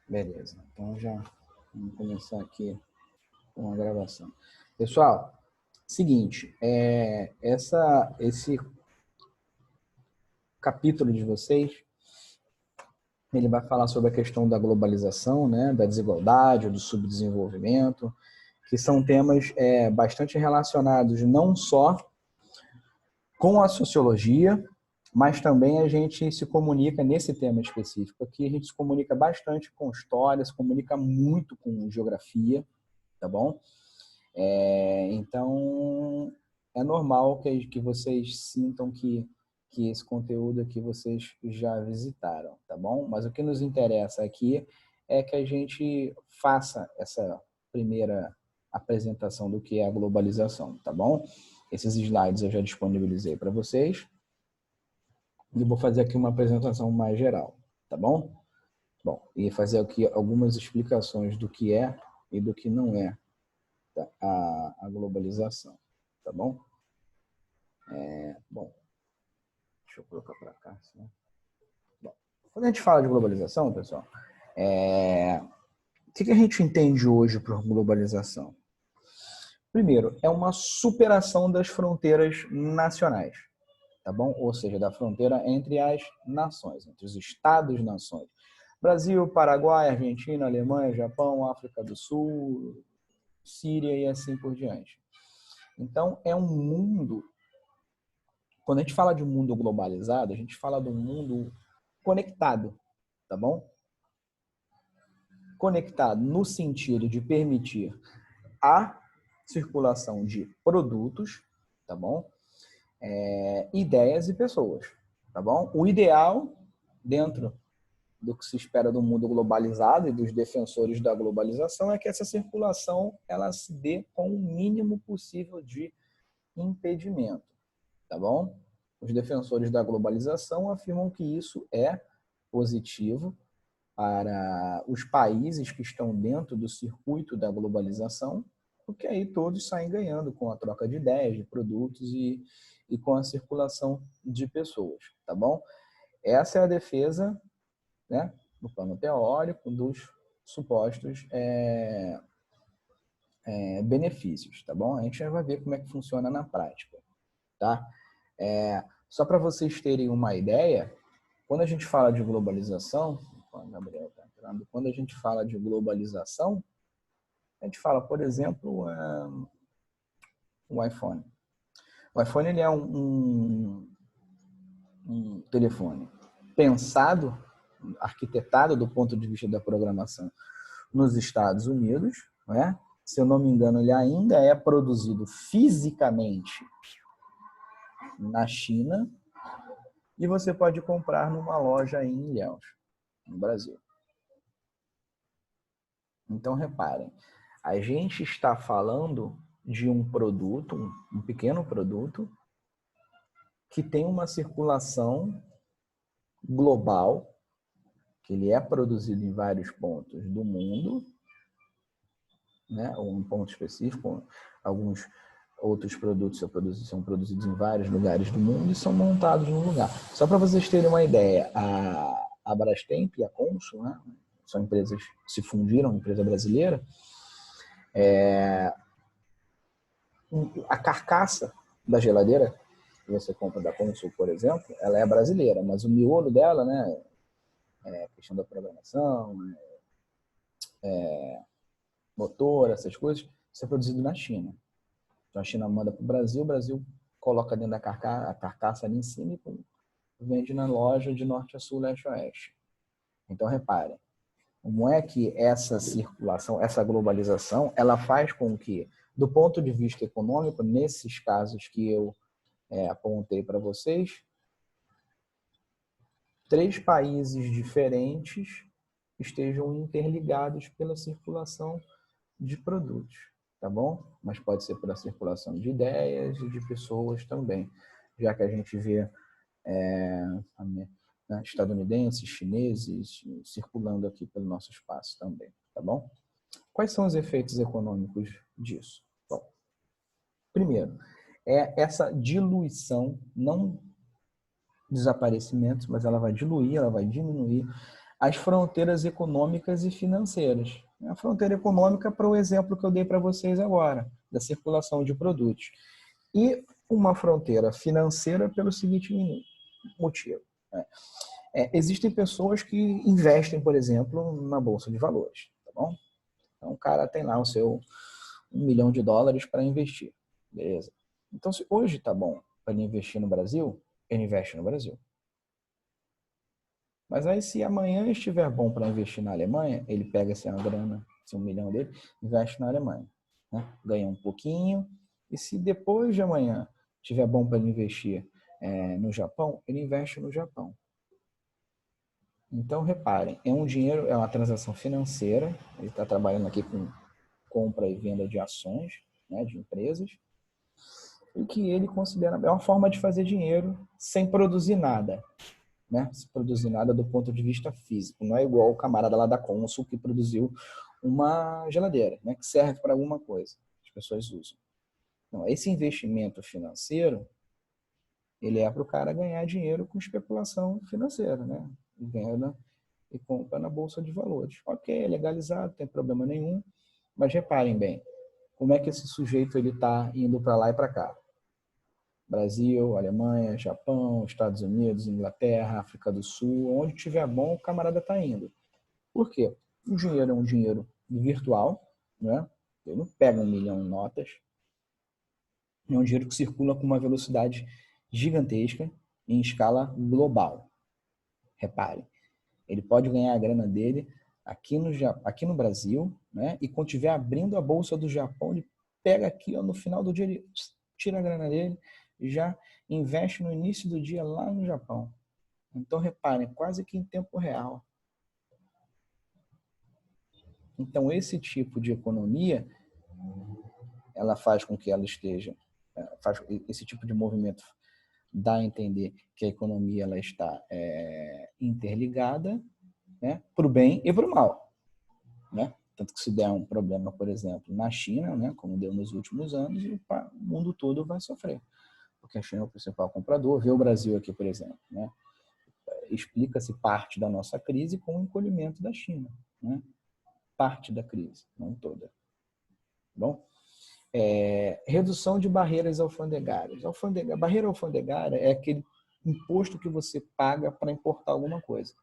Beleza. Então já vamos começar aqui com a gravação. Pessoal, seguinte, esse capítulo de vocês, ele vai falar sobre a questão da globalização, né, da desigualdade, do subdesenvolvimento, que são temas bastante relacionados não só com a sociologia, mas também a gente se comunica nesse tema específico aqui, a gente se comunica bastante com história, se comunica muito com geografia, tá bom? Então, é normal que vocês sintam que esse conteúdo aqui vocês já visitaram, tá bom? Mas o que nos interessa aqui é que a gente faça essa primeira apresentação do que é a globalização, tá bom? Esses slides eu já disponibilizei para vocês e vou fazer aqui uma apresentação mais geral, tá bom? Bom, e fazer aqui algumas explicações do que é e do que não é a globalização, tá bom? Bom, deixa eu colocar para cá. Assim. Bom, quando a gente fala de globalização, pessoal, o que a gente entende hoje por globalização? Primeiro, é uma superação das fronteiras nacionais, tá bom? Ou seja, da fronteira entre as nações, entre os Estados-nações. Brasil, Paraguai, Argentina, Alemanha, Japão, África do Sul, Síria e assim por diante. Então, é um mundo. Quando a gente fala de um mundo globalizado, a gente fala de um mundo conectado, tá bom? Conectado no sentido de permitir a circulação de produtos, tá bom? Ideias e pessoas, tá bom? O ideal, dentro do que se espera do mundo globalizado e dos defensores da globalização, é que essa circulação ela se dê com o mínimo possível de impedimento, tá bom? Os defensores da globalização afirmam que isso é positivo para os países que estão dentro do circuito da globalização, porque aí todos saem ganhando com a troca de ideias, de produtos e com a circulação de pessoas, tá bom? Essa é a defesa, né, no plano teórico dos supostos benefícios, tá bom? A gente já vai ver como é que funciona na prática, tá? Só para vocês terem uma ideia, quando a gente fala de globalização, quando a gente fala de globalização, a gente fala, por exemplo, o iPhone. O iPhone ele é um telefone pensado, arquitetado do ponto de vista da programação nos Estados Unidos, né? Se eu não me engano, ele ainda é produzido fisicamente na China e você pode comprar numa loja em Ilhéus, no Brasil. Então, reparem, a gente está falando de um produto, um pequeno produto, que tem uma circulação global, que ele é produzido em vários pontos do mundo, né? Ou um ponto específico, alguns outros produtos são produzidos em vários lugares do mundo e são montados num lugar. Só para vocês terem uma ideia, a Brastemp e a Consul, né? São empresas que se fundiram, empresa brasileira, a carcaça da geladeira que você compra da Consul, por exemplo, ela é brasileira, mas o miolo dela, né, questão da programação, motor, essas coisas, isso é produzido na China. Então a China manda para o Brasil coloca dentro da a carcaça ali em cima e vende na loja de norte a sul, leste a oeste. Então reparem, como é que essa circulação, essa globalização, ela faz com que, do ponto de vista econômico, nesses casos que eu apontei para vocês, 3 países diferentes estejam interligados pela circulação de produtos, tá bom? Mas pode ser pela circulação de ideias e de pessoas também, já que a gente vê estadunidenses, chineses circulando aqui pelo nosso espaço também, tá bom? Quais são os efeitos econômicos disso? Bom, primeiro, é essa diluição, não desaparecimentos, mas ela vai diluir, ela vai diminuir as fronteiras econômicas e financeiras. A fronteira econômica para o exemplo que eu dei para vocês agora, da circulação de produtos. E uma fronteira financeira pelo seguinte motivo. Existem pessoas que investem, por exemplo, na Bolsa de Valores. Tá bom? Então, o cara tem lá o seu $1 milhão para investir. Beleza. Então, se hoje tá bom para ele investir no Brasil, ele investe no Brasil. Mas aí, se amanhã estiver bom para investir na Alemanha, ele pega essa grana, esse 1 milhão dele, investe na Alemanha. Né? Ganha um pouquinho. E se depois de amanhã estiver bom para ele investir no Japão, ele investe no Japão. Então, reparem, é um dinheiro, é uma transação financeira. Ele está trabalhando aqui com compra e venda de ações, né, de empresas, e que ele considera é uma forma de fazer dinheiro sem produzir nada. Né? Sem produzir nada do ponto de vista físico. Não é igual o camarada lá da Consul que produziu uma geladeira, né, que serve para alguma coisa. As pessoas usam. Então, esse investimento financeiro, ele é para o cara ganhar dinheiro com especulação financeira, né? E ganha e compra na Bolsa de Valores. Ok, é legalizado, não tem problema nenhum. Mas reparem bem, como é que esse sujeito ele está indo para lá e para cá? Brasil, Alemanha, Japão, Estados Unidos, Inglaterra, África do Sul, onde tiver bom, o camarada está indo. Por quê? O dinheiro é um dinheiro virtual, né? Ele não pega 1 milhão em notas. É um dinheiro que circula com uma velocidade gigantesca em escala global. Repare, ele pode ganhar a grana dele aqui no Brasil, né? E quando estiver abrindo a bolsa do Japão, ele pega aqui, ó, no final do dia, ele tira a grana dele e já investe no início do dia lá no Japão. Então, reparem, quase que em tempo real. Então, esse tipo de economia, ela faz com que ela esteja, esse tipo de movimento dá a entender que a economia ela está interligada, né, para o bem e para o mal. Né? Tanto que se der um problema, por exemplo, na China, né, como deu nos últimos anos, o mundo todo vai sofrer. Porque a China é o principal comprador. Vê o Brasil aqui, por exemplo. Né? Explica-se parte da nossa crise com o encolhimento da China. Né? Parte da crise, não toda. Bom? Redução de barreiras alfandegárias. Barreira alfandegária é aquele imposto que você paga para importar alguma coisa.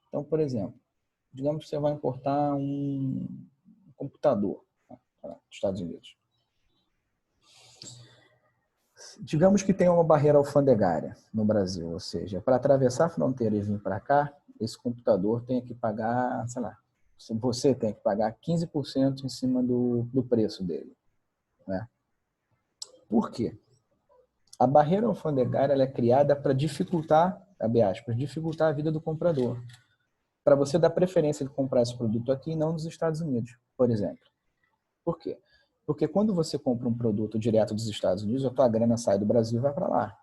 Então, por exemplo, digamos que você vai importar um computador para os Estados Unidos. Digamos que tem uma barreira alfandegária no Brasil, ou seja, para atravessar a fronteira e vir para cá, esse computador tem que pagar, sei lá, você tem que pagar 15% em cima do preço dele. Né? Por quê? A barreira alfandegária ela é criada para dificultar, abre aspas, dificultar a vida do comprador. Para você dar preferência de comprar esse produto aqui e não nos Estados Unidos, por exemplo. Por quê? Porque quando você compra um produto direto dos Estados Unidos, a tua grana sai do Brasil e vai para lá.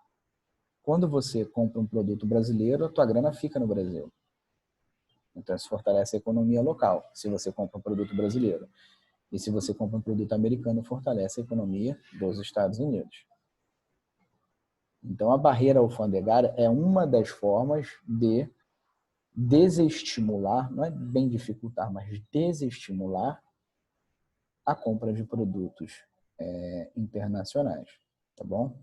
Quando você compra um produto brasileiro, a tua grana fica no Brasil. Então, isso fortalece a economia local, se você compra um produto brasileiro. E se você compra um produto americano, fortalece a economia dos Estados Unidos. Então, a barreira alfandegária é uma das formas de desestimular, não é bem dificultar, mas desestimular a compra de produtos internacionais, tá bom?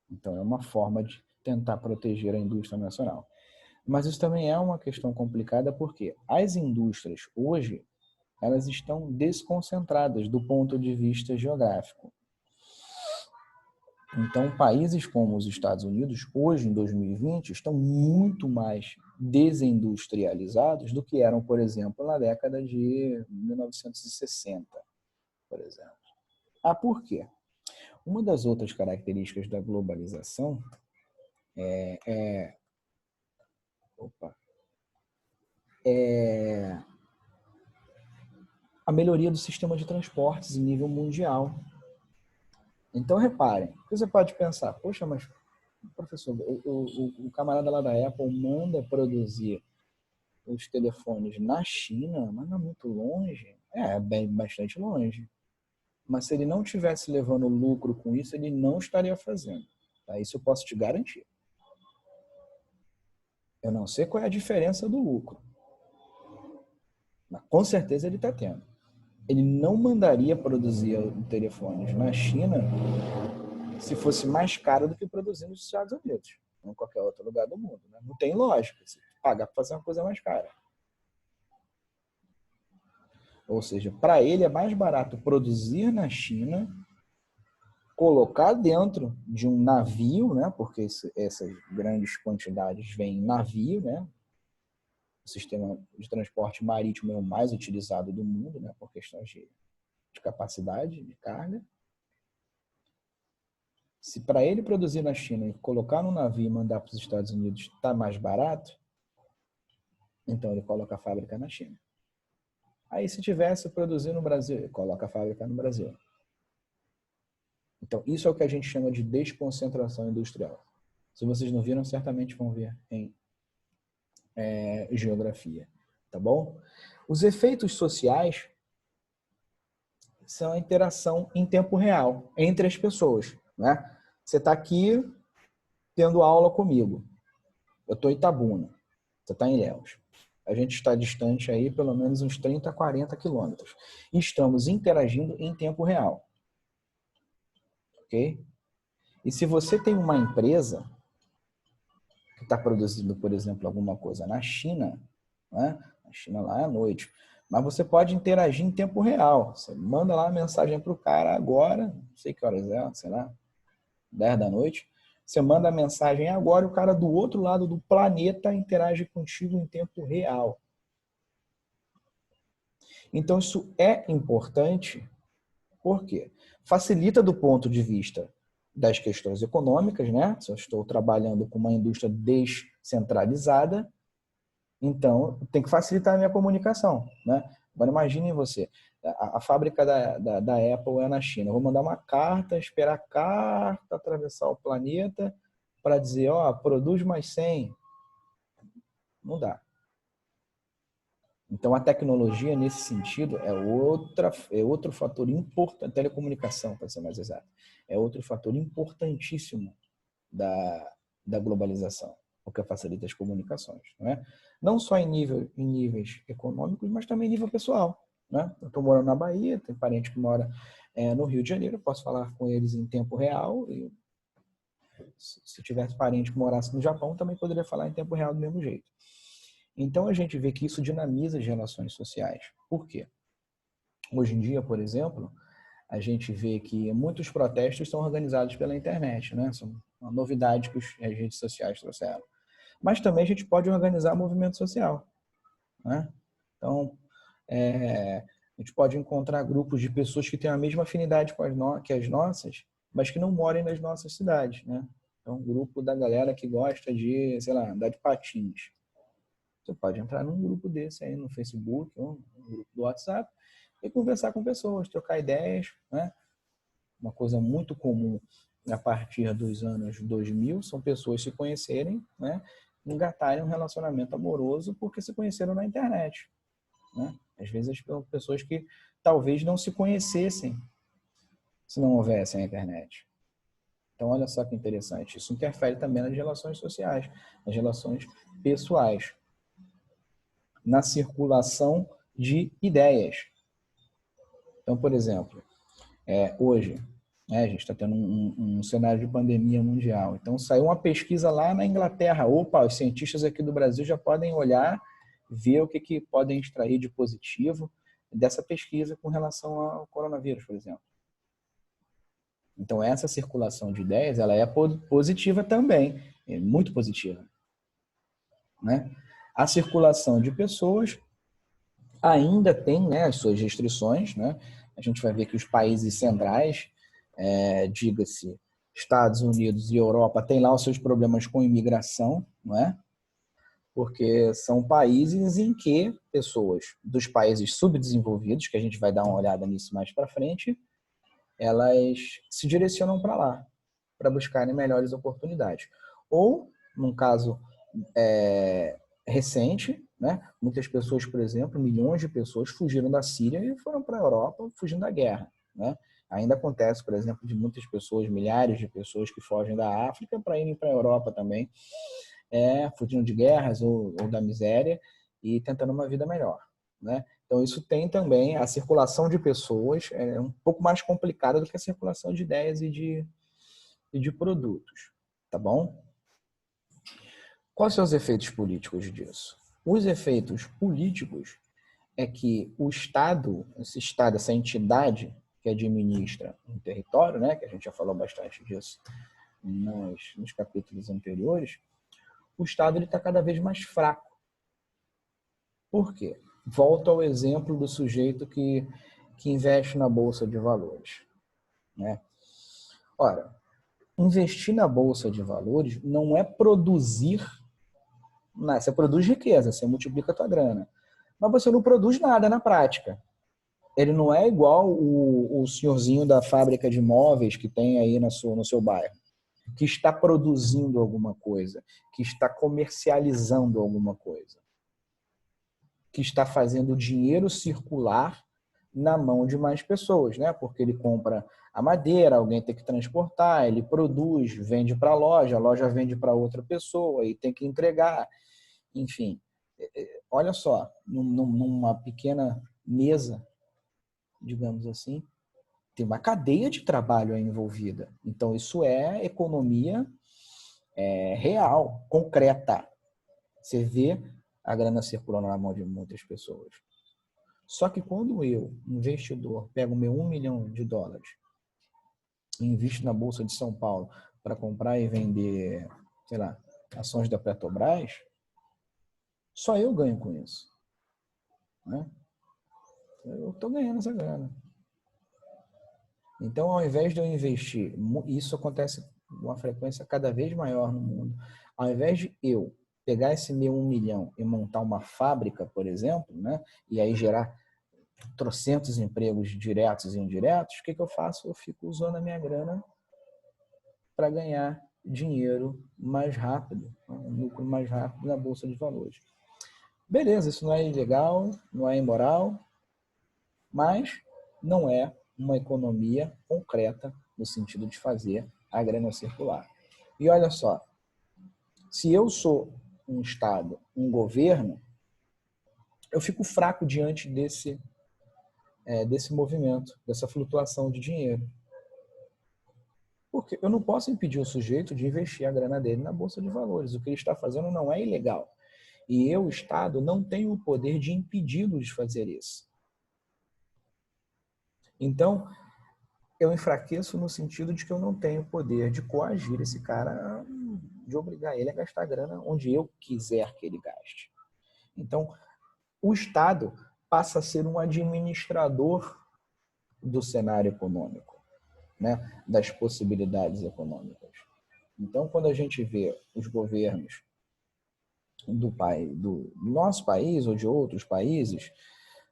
Então, é uma forma de tentar proteger a indústria nacional. Mas isso também é uma questão complicada porque as indústrias hoje, elas estão desconcentradas do ponto de vista geográfico. Então, países como os Estados Unidos, hoje em 2020, estão muito mais desindustrializados do que eram, por exemplo, na década de 1960, por exemplo. Por quê? Uma das outras características da globalização é a melhoria do sistema de transportes em nível mundial. Então, reparem, você pode pensar, poxa, mas, professor, o camarada lá da Apple manda produzir os telefones na China, mas não é muito longe. Bastante longe. Mas se ele não estivesse levando lucro com isso, ele não estaria fazendo. Tá? Isso eu posso te garantir. Eu não sei qual é a diferença do lucro, Mas, com certeza ele está tendo. Ele não mandaria produzir telefones na China se fosse mais caro do que produzir nos Estados Unidos, ou em qualquer outro lugar do mundo. Né? Não tem lógica. Você pagar para fazer uma coisa mais cara. Ou seja, para ele é mais barato produzir na China, colocar dentro de um navio, né? Porque essas grandes quantidades vêm em navio, né? O sistema de transporte marítimo é o mais utilizado do mundo, né? Por questões de capacidade de carga. Se para ele produzir na China e colocar no navio e mandar para os Estados Unidos está mais barato, então ele coloca a fábrica na China. Aí se tivesse produzir no Brasil, ele coloca a fábrica no Brasil. Então isso é o que a gente chama de desconcentração industrial. Se vocês não viram, certamente vão ver em geografia, tá bom? Os efeitos sociais são a interação em tempo real entre as pessoas, né? Você está aqui tendo aula comigo. Eu estou em Itabuna, você está em Ilhéus. A gente está distante aí pelo menos uns 30, 40 quilômetros. E estamos interagindo em tempo real. Ok? E se você tem uma empresa que está produzindo, por exemplo, alguma coisa na China, né? Na China lá é à noite, mas você pode interagir em tempo real. Você manda lá a mensagem para o cara agora, não sei que horas é, sei lá, 10 da noite. Você manda a mensagem agora e o cara do outro lado do planeta interage contigo em tempo real. Então, isso é importante, por quê? Facilita do ponto de vista das questões econômicas, né? Se eu estou trabalhando com uma indústria descentralizada, então tem que facilitar a minha comunicação, né? Agora imaginem você, a fábrica da Apple é na China. Eu vou mandar uma carta, esperar a carta atravessar o planeta para dizer, ó, produz mais 100. Não dá. Então, a tecnologia, nesse sentido, é outro fator importante, telecomunicação, para ser mais exato, é outro fator importantíssimo da globalização, porque facilita as comunicações. Não é? Não só em níveis econômicos, mas também em nível pessoal. Né? Eu estou morando na Bahia, tem parente que mora no Rio de Janeiro, eu posso falar com eles em tempo real, e se tivesse parente que morasse no Japão, também poderia falar em tempo real do mesmo jeito. Então, a gente vê que isso dinamiza as relações sociais. Por quê? Hoje em dia, por exemplo, a gente vê que muitos protestos são organizados pela internet, né? São uma novidade que as redes sociais trouxeram. Mas também a gente pode organizar movimento social, né? Então, a gente pode encontrar grupos de pessoas que têm a mesma afinidade que as nossas, mas que não moram nas nossas cidades, né? Então, um grupo da galera que gosta de, sei lá, andar de patins. Você pode entrar num grupo desse aí no Facebook, ou no grupo do WhatsApp, e conversar com pessoas, trocar ideias, né? Uma coisa muito comum a partir dos anos 2000 são pessoas se conhecerem, né? Engatarem um relacionamento amoroso porque se conheceram na internet, né? Às vezes as pessoas que talvez não se conhecessem se não houvesse a internet. Então, olha só que interessante. Isso interfere também nas relações sociais, nas relações pessoais, na circulação de ideias. Então, por exemplo, hoje, a gente está tendo um cenário de pandemia mundial. Então, saiu uma pesquisa lá na Inglaterra. Opa, os cientistas aqui do Brasil já podem olhar, ver o que podem extrair de positivo dessa pesquisa com relação ao coronavírus, por exemplo. Então, essa circulação de ideias, ela é positiva também, é muito positiva. Né? A circulação de pessoas ainda tem, né, as suas restrições, né? A gente vai ver que os países centrais, diga-se, Estados Unidos e Europa, têm lá os seus problemas com imigração, não é? Porque são países em que pessoas dos países subdesenvolvidos, que a gente vai dar uma olhada nisso mais para frente, elas se direcionam para lá, para buscarem melhores oportunidades. Ou, num caso recente, né? Muitas pessoas, por exemplo, milhões de pessoas fugiram da Síria e foram para a Europa fugindo da guerra. Né? Ainda acontece, por exemplo, de muitas pessoas, milhares de pessoas que fogem da África para irem para a Europa também, fugindo de guerras ou da miséria e tentando uma vida melhor. né? Então, isso tem também a circulação de pessoas, é um pouco mais complicada do que a circulação de ideias e de produtos, tá bom? Quais são os efeitos políticos disso? Os efeitos políticos é que o Estado, essa entidade que administra um território, né, que a gente já falou bastante disso nos capítulos anteriores, o Estado está cada vez mais fraco. Por quê? Volto ao exemplo do sujeito que investe na Bolsa de Valores, né? Ora, investir na Bolsa de Valores não é produzir, não, você produz riqueza, você multiplica a tua grana, mas você não produz nada na prática. Ele não é igual o senhorzinho da fábrica de móveis que tem aí no seu bairro, que está produzindo alguma coisa, que está comercializando alguma coisa, que está fazendo o dinheiro circular na mão de mais pessoas, né? Porque ele compra a madeira, alguém tem que transportar, ele produz, vende para a loja vende para outra pessoa e tem que entregar. Enfim, olha só, numa pequena mesa, digamos assim, tem uma cadeia de trabalho aí envolvida. Então, isso é economia real, concreta. Você vê a grana circulando na mão de muitas pessoas. Só que quando eu, investidor, pego meu US$ 1 milhão e invisto na Bolsa de São Paulo para comprar e vender, sei lá, ações da Petrobras, só eu ganho com isso, né? Eu estou ganhando essa grana. Então, ao invés de eu investir, isso acontece com uma frequência cada vez maior no mundo, ao invés de eu pegar esse meu 1 milhão e montar uma fábrica, por exemplo, né, e aí gerar trocentos empregos diretos e indiretos, o que eu faço? Eu fico usando a minha grana para ganhar dinheiro mais rápido, um lucro mais rápido na Bolsa de Valores. Beleza, isso não é ilegal, não é imoral, mas não é uma economia concreta no sentido de fazer a grana circular. E olha só, se eu sou um Estado, um governo, eu fico fraco diante desse movimento, dessa flutuação de dinheiro. Porque eu não posso impedir o sujeito de investir a grana dele na Bolsa de Valores. O que ele está fazendo não é ilegal. E eu, Estado, não tenho o poder de impedi-lo de fazer isso. Então, eu enfraqueço no sentido de que eu não tenho poder de coagir esse cara, de obrigar ele a gastar grana onde eu quiser que ele gaste. Então, o Estado passa a ser um administrador do cenário econômico, né? Das possibilidades econômicas. Então, quando a gente vê os governos do nosso país ou de outros países,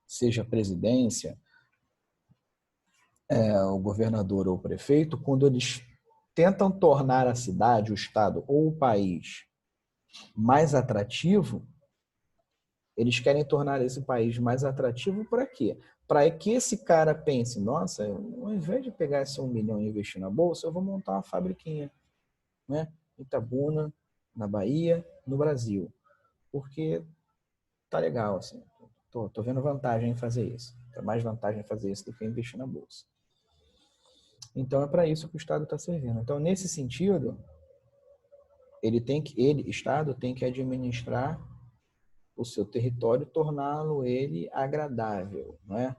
seja a presidência, o governador ou o prefeito, quando eles tentam tornar a cidade, o estado ou o país mais atrativo, eles querem tornar esse país mais atrativo para quê? Para que esse cara pense, nossa, ao invés de pegar esse 1 milhão e investir na bolsa, eu vou montar uma fabriquinha, né? Em Itabuna, na Bahia, no Brasil. Porque tá legal, assim. Tô vendo vantagem em fazer isso. Tem mais vantagem em fazer isso do que investir na bolsa. Então é para isso que o Estado está servindo. Então, nesse sentido, Estado, tem que administrar o seu território, torná-lo ele agradável, né?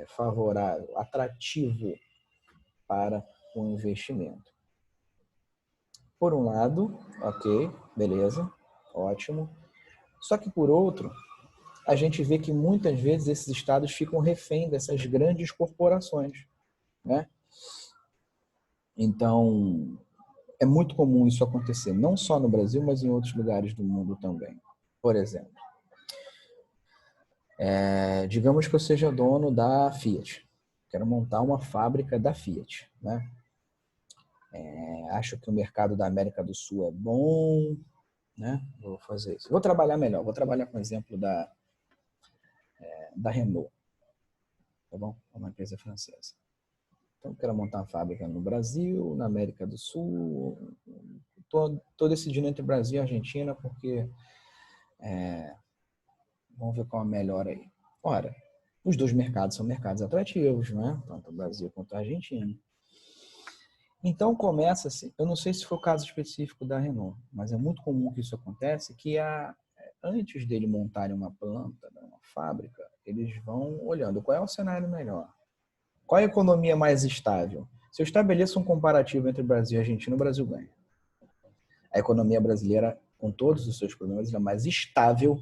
Favorável, atrativo para o investimento. Por um lado, ok, beleza, ótimo. Só que por outro, a gente vê que muitas vezes esses estados ficam refém dessas grandes corporações, né? Então, é muito comum isso acontecer, não só no Brasil, mas em outros lugares do mundo também. Por exemplo, digamos que eu seja dono da Fiat. Quero montar uma fábrica da Fiat, né? Acho que o mercado da América do Sul é bom, né? Vou fazer isso. Vou trabalhar melhor, vou trabalhar com o exemplo da Renault, tá bom? É uma empresa francesa. Então, quero montar uma fábrica no Brasil, na América do Sul. Estou decidindo entre Brasil e Argentina, porque vamos ver qual é melhor aí. Ora, os dois mercados são mercados atrativos, não é? Tanto o Brasil quanto a Argentina. Então começa assim, eu não sei se foi o caso específico da Renault, mas é muito comum que isso aconteça, que antes dele montarem uma planta, uma fábrica, eles vão olhando qual é o cenário melhor, qual é a economia mais estável. Se eu estabeleço um comparativo entre Brasil e Argentina, o Brasil ganha. A economia brasileira, com todos os seus problemas, é mais estável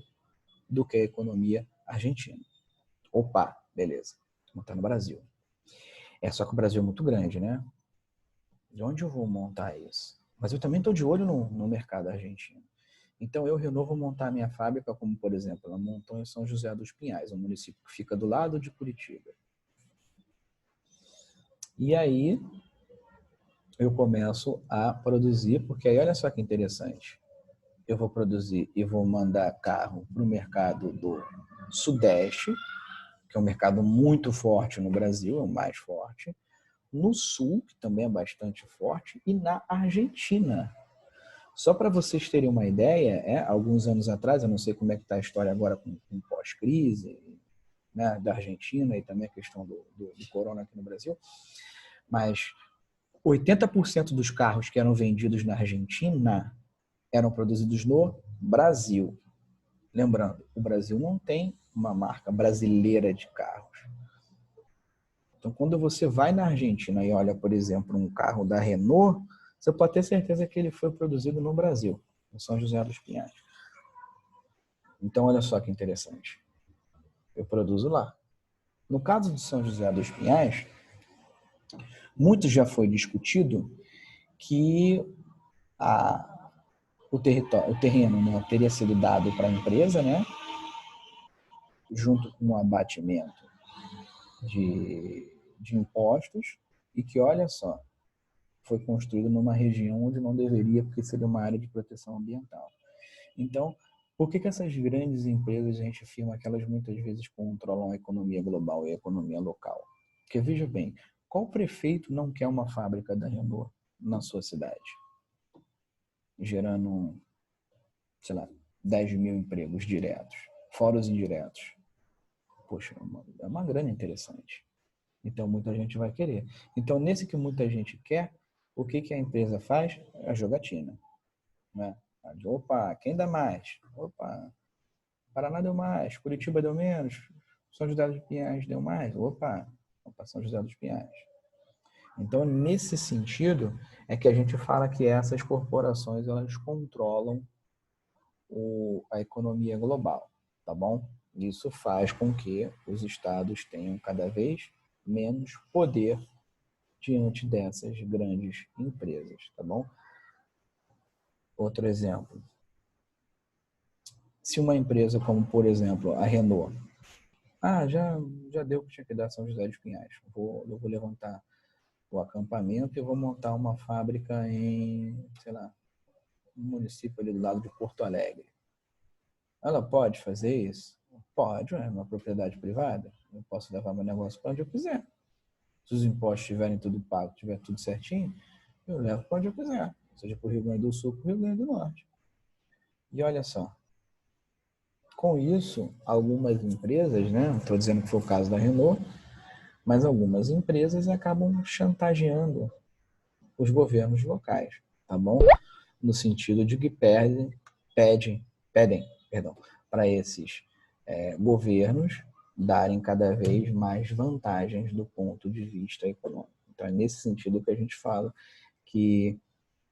do que a economia argentina. Opa, beleza, vou montar no Brasil. É só que o Brasil é muito grande, né? De onde eu vou montar isso? Mas eu também estou de olho no mercado argentino. Então, eu, Renault, vou montar a minha fábrica, como, por exemplo, ela montou em São José dos Pinhais, um município que fica do lado de Curitiba. E aí, eu começo a produzir, porque aí, olha só que interessante. Eu vou produzir e vou mandar carro para o mercado do Sudeste, que é um mercado muito forte no Brasil, é o mais forte. No Sul, que também é bastante forte, e na Argentina. Só para vocês terem uma ideia, alguns anos atrás, eu não sei como é que está a história agora com pós-crise, né, da Argentina e também a questão do corona aqui no Brasil, mas 80% dos carros que eram vendidos na Argentina eram produzidos no Brasil. Lembrando, o Brasil não tem uma marca brasileira de carros. Então, quando você vai na Argentina e olha, por exemplo, um carro da Renault, você pode ter certeza que ele foi produzido no Brasil, em São José dos Pinhais. Então, olha só que interessante. Eu produzo lá. No caso de São José dos Pinhais, muito já foi discutido que o terreno, né, teria sido dado para a empresa, né, junto com o abatimento de impostos, e que, olha só, foi construído numa região onde não deveria, porque seria uma área de proteção ambiental. Então, por que essas grandes empresas a gente afirma que elas muitas vezes controlam a economia global e a economia local? Porque, veja bem, qual prefeito não quer uma fábrica da Renault na sua cidade? Gerando, sei lá, 10 mil empregos diretos, fora os indiretos. Poxa, é uma grana interessante. Então, muita gente vai querer. Então, nesse que muita gente quer, o que a empresa faz? É a jogatina. Né? Opa, quem dá mais? Opa, Paraná deu mais, Curitiba deu menos, São José dos Pinhais deu mais. Opa, São José dos Pinhais. Então, nesse sentido, é que a gente fala que essas corporações elas controlam a economia global, tá bom? Isso faz com que os estados tenham cada vez menos poder diante dessas grandes empresas, tá bom? Outro exemplo. Se uma empresa como, por exemplo, a Renault, já deu o que tinha que dar São José dos Pinhais, eu vou levantar o acampamento e vou montar uma fábrica em, sei lá, um município ali do lado de Porto Alegre. Ela pode fazer isso? Pode, é uma propriedade privada. Eu posso levar meu negócio para onde eu quiser. Se os impostos estiverem tudo pago, tiver tudo certinho, eu levo para onde eu quiser. Seja para o Rio Grande do Sul, para o Rio Grande do Norte. E olha só, com isso, algumas empresas, né, não estou dizendo que foi o caso da Renault, mas algumas empresas acabam chantageando os governos locais, tá bom? No sentido de que pedem para esses governos darem cada vez mais vantagens do ponto de vista econômico. Então, é nesse sentido que a gente fala que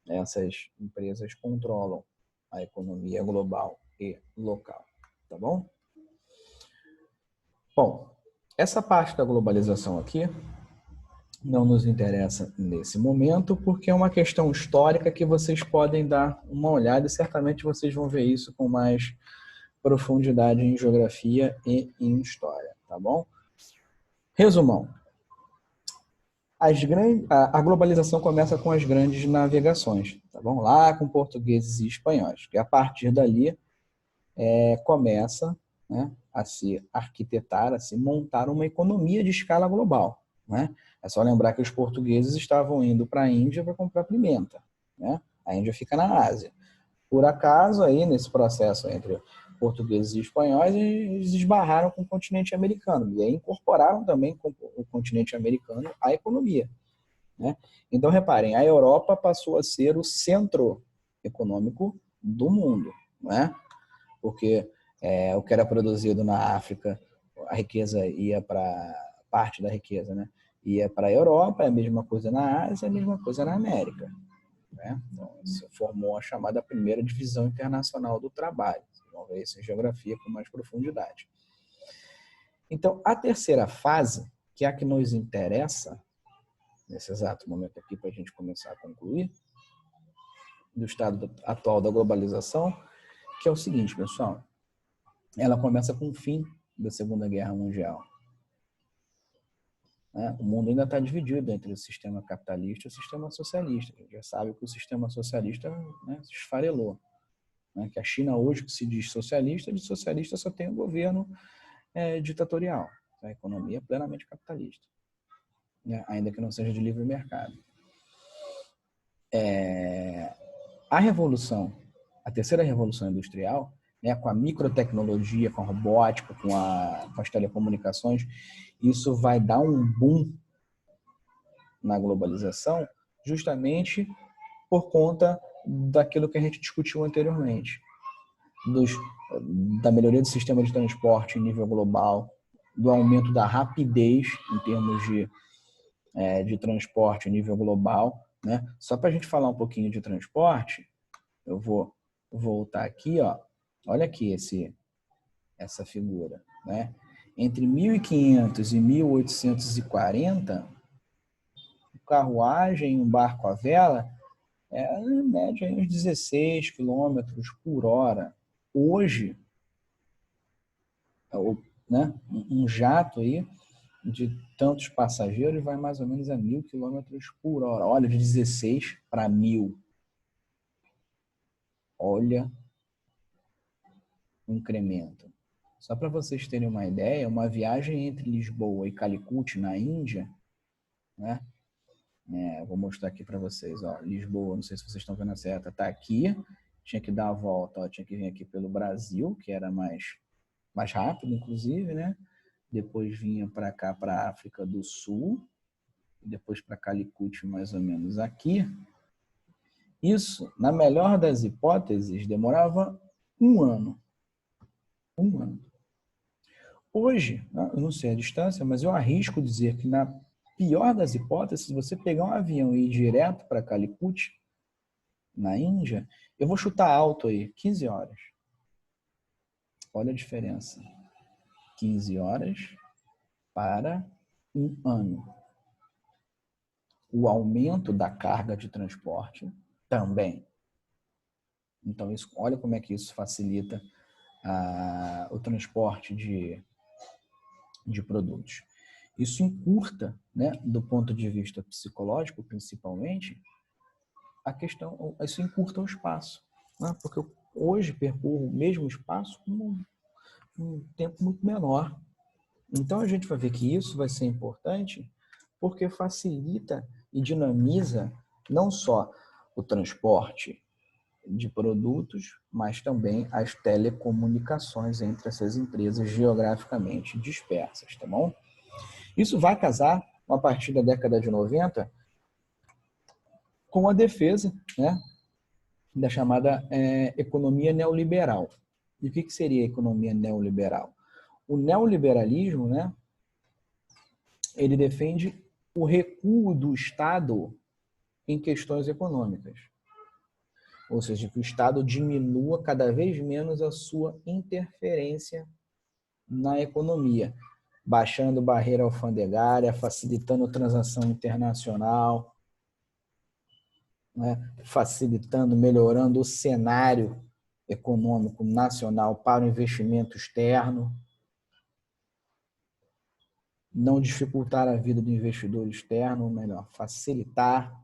essas empresas controlam a economia global e local, tá bom? Bom, essa parte da globalização aqui não nos interessa nesse momento, porque é uma questão histórica que vocês podem dar uma olhada e certamente vocês vão ver isso com mais profundidade em geografia e em história, tá bom? Resumão. A globalização começa com as grandes navegações, tá bom? Lá com portugueses e espanhóis, que a partir dali começa, né, a se arquitetar, a se montar uma economia de escala global, né? É só lembrar que os portugueses estavam indo para a Índia para comprar pimenta, né? A Índia fica na Ásia. Por acaso, aí nesse processo entre portugueses e espanhóis, eles esbarraram com o continente americano e aí incorporaram também com o continente americano à economia, né? Então, reparem, a Europa passou a ser o centro econômico do mundo, né? Porque o que era produzido na África, a riqueza ia para parte da riqueza, né? Ia para a Europa, é a mesma coisa na Ásia, é a mesma coisa na América, né? Então, isso formou a chamada primeira divisão internacional do trabalho. Vocês vão ver isso em geografia com mais profundidade. Então, a terceira fase, que é a que nos interessa, nesse exato momento aqui, para a gente começar a concluir, do estado atual da globalização, que é o seguinte, pessoal. Ela começa com o fim da Segunda Guerra Mundial. O mundo ainda está dividido entre o sistema capitalista e o sistema socialista. A gente já sabe que o sistema socialista, né, se esfarelou. Né? Que a China hoje, que se diz socialista, de socialista só tem o governo ditatorial. A economia é plenamente capitalista, né? Ainda que não seja de livre mercado. A revolução, a terceira revolução industrial, né, com a microtecnologia, com a robótica, com as telecomunicações, isso vai dar um boom na globalização justamente por conta daquilo que a gente discutiu anteriormente, da melhoria do sistema de transporte em nível global, do aumento da rapidez em termos de transporte em nível global, né? Só para a gente falar um pouquinho de transporte, eu vou voltar aqui, ó. Olha aqui essa figura, né? Entre 1500 e 1840, carruagem, um barco à vela, em média uns 16 quilômetros por hora. Hoje, né, um jato aí de tantos passageiros vai mais ou menos a 1000 quilômetros por hora. Olha, de 16 para 1000. Olha o incremento. Só para vocês terem uma ideia, uma viagem entre Lisboa e Calicut, na Índia, né? Vou mostrar aqui para vocês. Ó, Lisboa, não sei se vocês estão vendo a seta, está aqui. Tinha que dar a volta, ó, tinha que vir aqui pelo Brasil, que era mais rápido, inclusive, né? Depois vinha para cá, para a África do Sul, e depois para Calicut, mais ou menos aqui. Isso, na melhor das hipóteses, demorava 1 ano. 1 ano. Hoje, eu não sei a distância, mas eu arrisco dizer que na pior das hipóteses, se você pegar um avião e ir direto para Calicut, na Índia, eu vou chutar alto aí, 15 horas. Olha a diferença. 15 horas para 1 ano. O aumento da carga de transporte também. Então, olha como é que isso facilita o transporte de produtos. Isso encurta, né, do ponto de vista psicológico, principalmente, isso encurta o espaço, né? Porque eu hoje percorro o mesmo espaço com um tempo muito menor. Então a gente vai ver que isso vai ser importante porque facilita e dinamiza não só o transporte de produtos, mas também as telecomunicações entre essas empresas geograficamente dispersas, tá bom? Isso vai casar, a partir da década de 90, com a defesa, né, da chamada economia neoliberal. E o que seria a economia neoliberal? O neoliberalismo, né, ele defende o recuo do Estado em questões econômicas. Ou seja, que o Estado diminua cada vez menos a sua interferência na economia, baixando barreira alfandegária, facilitando transação internacional, né? Facilitando, melhorando o cenário econômico nacional para o investimento externo, não dificultar a vida do investidor externo, ou melhor, facilitar,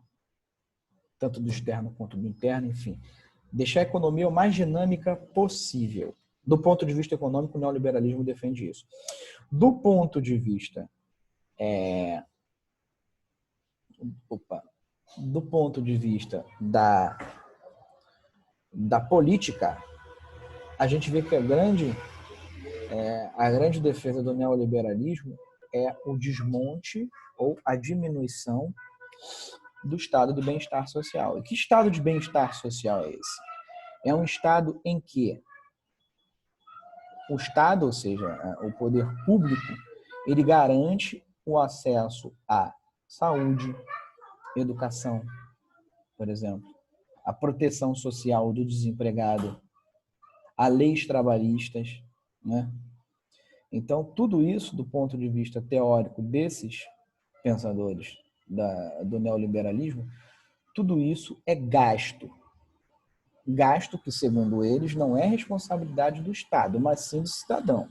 tanto do externo quanto do interno, enfim. Deixar a economia o mais dinâmica possível. Do ponto de vista econômico, o neoliberalismo defende isso. Do ponto de vista do ponto de vista da política, a gente vê que a grande defesa do neoliberalismo é o desmonte ou a diminuição do estado de bem-estar social. E que estado de bem-estar social é esse? É um estado em que o Estado, ou seja, o poder público, ele garante o acesso à saúde, educação, por exemplo, a proteção social do desempregado, a leis trabalhistas, né? Então, tudo isso, do ponto de vista teórico desses pensadores do neoliberalismo, tudo isso é gasto. Gasto que, segundo eles, não é responsabilidade do Estado, mas sim do cidadão.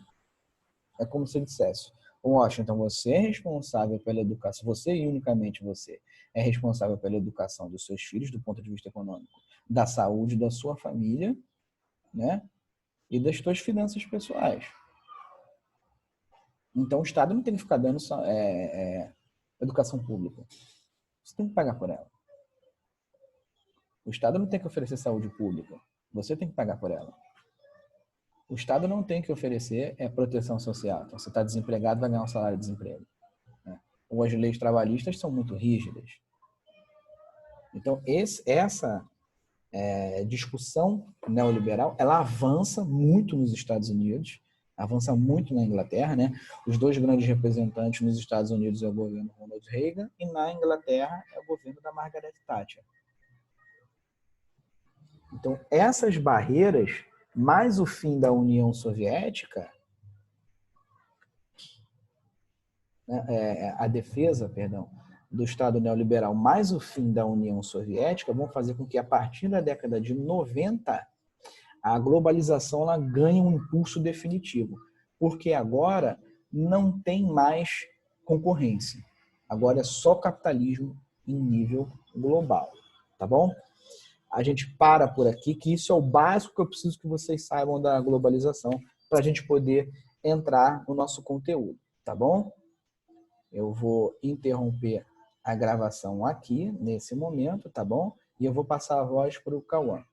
É como se ele dissesse: Washington, você é responsável pela educação, você e unicamente você é responsável pela educação dos seus filhos, do ponto de vista econômico, da saúde da sua família, né? E das suas finanças pessoais. Então, o Estado não tem que ficar dando educação pública. Você tem que pagar por ela. O Estado não tem que oferecer saúde pública. Você tem que pagar por ela. O Estado não tem que oferecer proteção social. Então, você está desempregado, vai ganhar um salário de desemprego. Né? Ou as leis trabalhistas são muito rígidas. Então, essa discussão neoliberal, ela avança muito nos Estados Unidos, avança muito na Inglaterra, né? Os dois grandes representantes nos Estados Unidos é o governo Ronald Reagan e na Inglaterra é o governo da Margaret Thatcher. Então, essas barreiras, mais o fim da União Soviética, a defesa, perdão, do Estado neoliberal, mais o fim da União Soviética, vão fazer com que, a partir da década de 90, a globalização ela ganhe um impulso definitivo. Porque agora não tem mais concorrência. Agora é só capitalismo em nível global. Tá bom? A gente para por aqui, que isso é o básico que eu preciso que vocês saibam da globalização para a gente poder entrar no nosso conteúdo. Tá bom? Eu vou interromper a gravação aqui, nesse momento, tá bom? E eu vou passar a voz para o Cauã.